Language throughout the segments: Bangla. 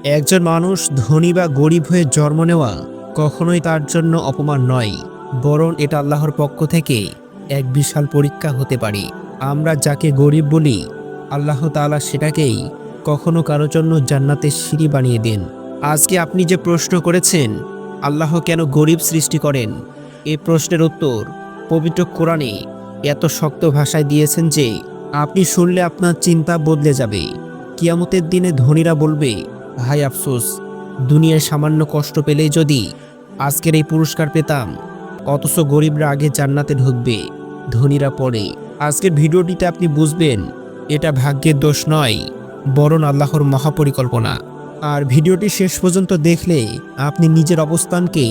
একজন মানুষ ধনী বা গরিব হয়ে জন্ম নেওয়া কখনোই তার জন্য অপমান নয়, বরং এটা আল্লাহর পক্ষ থেকে এক বিশাল পরীক্ষা হতে পারে। আমরা যাকে গরিব বলি, আল্লাহ তাআলা সেটাকেই কখনো কারোর জন্য জান্নাতের সিঁড়ি বানিয়ে দেন। আজকে আপনি যে প্রশ্ন করেছেন, আল্লাহ কেন গরিব সৃষ্টি করেন, এই প্রশ্নের উত্তর পবিত্র কোরআনে এত শক্ত ভাষায় দিয়েছেন যে আপনি শুনলে আপনার চিন্তা বদলে যাবে। কিয়ামতের দিনে ধনীরা বলবে, হায় আফসোস, দুনিয়ায় সামান্য কষ্ট পেলেই যদি আজকের এই পুরস্কার পেতাম। অথচ গরিবরা আগে জান্নাতে ঢুকবে, ধনীরা পরে। আজকের ভিডিওটিতে আপনি বুঝবেন এটা ভাগ্যের দোষ নয়, বরং আল্লাহর মহাপরিকল্পনা। আর ভিডিওটি শেষ পর্যন্ত দেখলে আপনি নিজের অবস্থানকে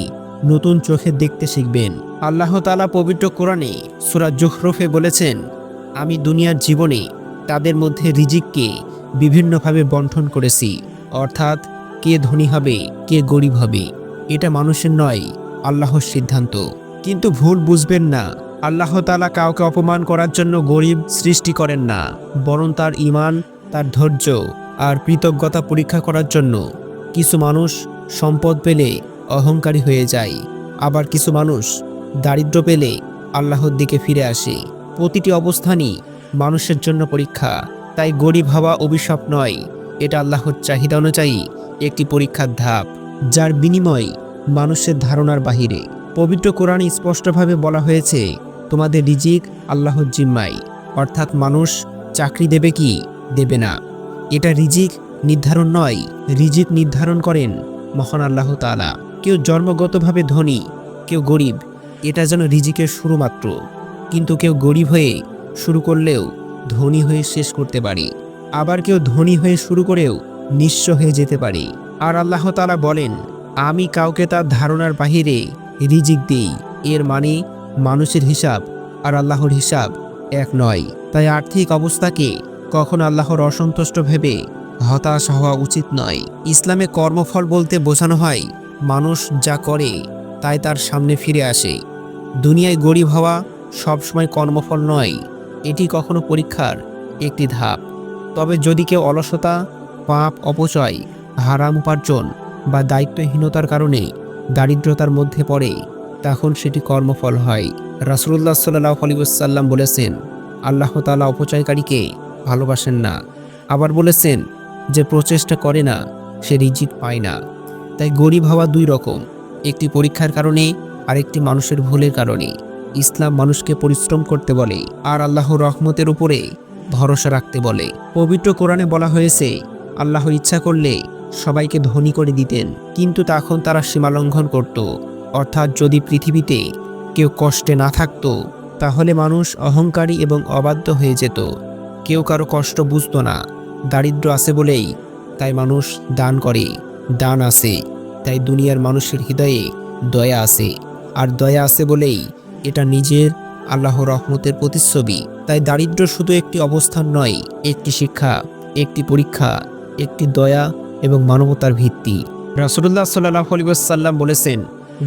নতুন চোখে দেখতে শিখবেন। আল্লাহ তাআলা পবিত্র কোরআনে সূরা জুখরুফে বলেছেন, আমি দুনিয়ার জীবনে তাদের মধ্যে রিজিককে বিভিন্নভাবে বণ্টন করেছি। অর্থাৎ কে ধনী হবে, কে গরিব হবে, এটা মানুষের নয়, আল্লাহর সিদ্ধান্ত। কিন্তু ভুল বুঝবেন না, আল্লাহ তাআলা কাউকে অপমান করার জন্য গরিব সৃষ্টি করেন না, বরং তার ঈমান, তার ধৈর্য আর কৃতজ্ঞতা পরীক্ষা করার জন্য। কিছু মানুষ সম্পদ পেলে অহংকারী হয়ে যায়, আবার কিছু মানুষ দারিদ্র্য পেলে আল্লাহর দিকে ফিরে আসে। প্রতিটি অবস্থানই মানুষের জন্য পরীক্ষা। তাই গরিব হওয়া অভিশাপ নয়, এটা আল্লাহর চাহিদা অনুযায়ী একটি পরীক্ষার ধাপ, যার বিনিময় মানুষের ধারণার বাহিরে। পবিত্র কোরআনে স্পষ্টভাবে বলা হয়েছে, তোমাদের রিজিক আল্লাহর জিম্মায়। অর্থাৎ মানুষ চাকরি দেবে কি দেবে না, এটা রিজিক নির্ধারণ নয়। রিজিক নির্ধারণ করেন মহান আল্লাহ তাআলা। কেউ জন্মগতভাবে ধনী, কেউ গরিব, এটা যেন রিজিকের শুরু মাত্র। কিন্তু কেউ গরিব হয়ে শুরু করলেও ধনী হয়ে শেষ করতে পারে, আবার কেউ ধনী হয়ে শুরু করেও নিঃস্ব হয়ে যেতে পারে। আর আল্লাহ তাআলা বলেন, আমি কাউকে তার ধারণার বাহিরে রিজিক দিই। এর মানে মানুষের হিসাব আর আল্লাহর হিসাব এক নয়। তাই আর্থিক অবস্থাকে কখনো আল্লাহর অসন্তুষ্ট ভেবে হতাশ হওয়া উচিত নয়। ইসলামে কর্মফল বলতে বোঝানো হয় মানুষ যা করে তাই তার সামনে ফিরে আসে। দুনিয়ায় গরিব হওয়া সবসময় কর্মফল নয়, এটি কখনো পরীক্ষার একটি ধাপ। তবে যদি কেউ অলসতা, পাপ, অপচয়, হারাম উপার্জন বা দায়িত্বহীনতার কারণে দারিদ্রতার মধ্যে পড়ে, তখন সেটি কর্মফল হয়। রাসূলুল্লাহ সাল্লাল্লাহু আলাইহি ওয়াসাল্লাম বলেছেন, আল্লাহ তাআলা অপচয়কারীকে ভালোবাসেন না। আবার বলেছেন, যে প্রচেষ্টা করে না সে রিজিক পায় না। তাই গরিব হওয়া দুই রকম, একটি পরীক্ষার কারণে আর একটি মানুষের ভুলের কারণে। ইসলাম মানুষকে পরিশ্রম করতে বলে আর আল্লাহর রহমতের উপরে ভরসা রাখতে বলে। পবিত্র কোরআনে বলা হয়েছে, আল্লাহ ইচ্ছা করলে সবাইকে ধনী করে দিতেন, কিন্তু তখন তারা সীমালঙ্ঘন করত। অর্থাৎ যদি পৃথিবীতে কেউ কষ্টে না থাকত, তাহলে মানুষ অহংকারী এবং অবাধ্য হয়ে যেত। কেউ কারো কষ্ট বুঝতো না। দারিদ্র্য আছে বলেই তাই মানুষ দান করে, দান আছে তাই দুনিয়ার মানুষের হৃদয়ে দয়া আছে, আর দয়া আছে বলেই এটা নিজের আল্লাহর রহমতের প্রতিচ্ছবি। তাই দারিদ্র্য শুধু একটি অবস্থান নয়, একটি শিক্ষা, একটি পরীক্ষা, একটি দয়া এবং মানবতার ভিত্তি। রাসূলুল্লাহ সাল্লাল্লাহু আলাইহি ওয়াসাল্লাম বলেছেন,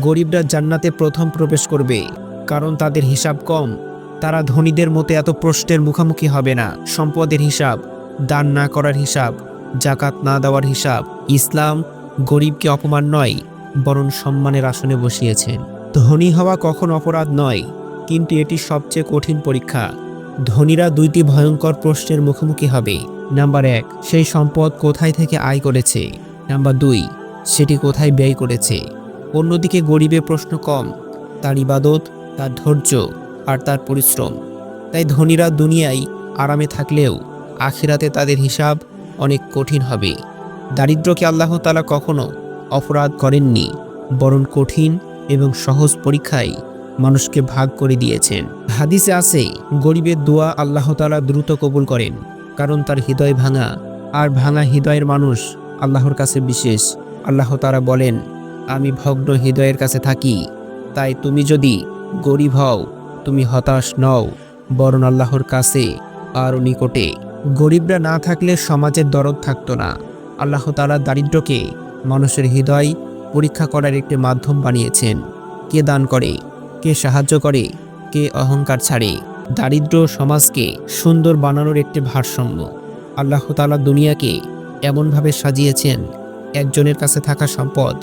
গরিবরা জান্নাতে প্রথম প্রবেশ করবে, কারণ তাদের হিসাব কম। তারা ধনীদের মতো এত প্রশ্নের মুখোমুখি হবে না। সম্পদের হিসাব, দান না করার হিসাব, জাকাত না দেওয়ার হিসাব। ইসলাম গরিবকে অপমান নয়, বরং সম্মানের আসনে বসিয়েছেন। ধনী হওয়া কখন অপরাধ নয়, কিন্তু এটি সবচেয়ে কঠিন পরীক্ষা। ধনীরা দুইটি ভয়ঙ্কর প্রশ্নের মুখোমুখি হবে। নাম্বার 1, সেই সম্পদ কোথায় থেকে আয় করেছে। নাম্বার 2, সেটি কোথায় ব্যয় করেছে। অন্যদিকে গরিবের প্রশ্ন কম, তার ইবাদত, তার ধৈর্য আর তার পরিশ্রম। তাই ধনীরা দুনিয়ায় আরামে থাকলেও আখিরাতে তাদের হিসাব অনেক কঠিন হবে। দারিদ্র্যকে আল্লাহ তাআলা কখনো অপরাধ করেননি, বরং কঠিন এবং সহজ পরীক্ষায় মানুষকে ভাগ করে দিয়েছেন। হাদিসে আছে, গরিবের দোয়া আল্লাহ তাআলা দ্রুত কবুল করেন, কারণ তার হৃদয় ভাঙা, আর ভাঙা হৃদয়ের মানুষ আল্লাহর কাছে বিশেষ। আল্লাহ তাআলা বলেন, আমি ভগ্ন হৃদয়ের কাছে থাকি। তাই তুমি যদি গরিব হও, তুমি হতাশ নও, বরং আল্লাহর কাছে আরও নিকটে। গরিবরা না থাকলে সমাজের দরদ থাকতো না। আল্লাহ তাআলা দারিদ্র্যকে মানুষের হৃদয় পরীক্ষা করার একটি মাধ্যম বানিয়েছেন। কে দান করে, কে সাহায্য করে, কে অহংকার ছাড়ে। দারিদ্র্য সমাজকে সুন্দর বানানোর একটি ভারসাম্য। আল্লাহ তাআলা দুনিয়াকে এমনভাবে সাজিয়েছেন, একজনের কাছে থাকা সম্পদ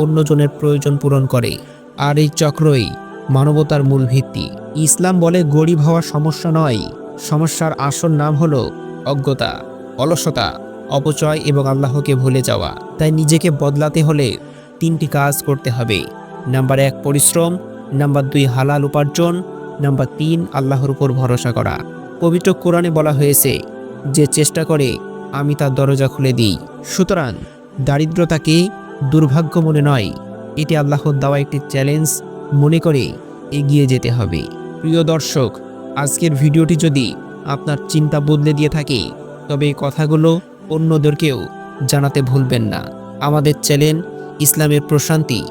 অন্যজনের প্রয়োজন পূরণ করে, আর এই চক্রই মানবতার মূল ভিত্তি। ইসলাম বলে গরিব হওয়া সমস্যা নয়, সমস্যার আসল নাম হলো অজ্ঞতা, অলসতা, অপচয় এবং আল্লাহকে ভুলে যাওয়া। তাই নিজেকে বদলাতে হলে 3টি কাজ করতে হবে। নাম্বার 1 পরিশ্রম, নাম্বার 2 হালাল উপার্জন, নাম্বার 3 আল্লাহর উপর ভরসা করা। পবিত্র কোরআনে বলা হয়েছে, যে চেষ্টা করে আমি তার দরজা খুলে দিই। সুতরাং দারিদ্রতাকে দুর্ভাগ্য মনে নয়, এটি আল্লাহর দেওয়া একটি চ্যালেঞ্জ মনে করে এগিয়ে যেতে হবে। প্রিয় দর্শক, আজকের ভিডিওটি যদি আপনার চিন্তা বদলে দিয়ে থাকে, তবে এই কথাগুলো অন্যদেরকেও জানাতে ভুলবেন না। আমাদের চ্যানেল ইসলামের প্রশান্তি,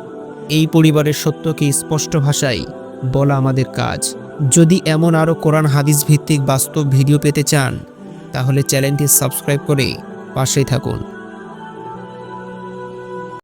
এই পরিবারের সত্যকে স্পষ্ট ভাষায় বলা আমাদের কাজ। যদি এমন আরও কোরআন হাদিস ভিত্তিক বাস্তব ভিডিও পেতে চান, তাহলে চ্যানেলটি সাবস্ক্রাইব করে পাশেই থাকুন।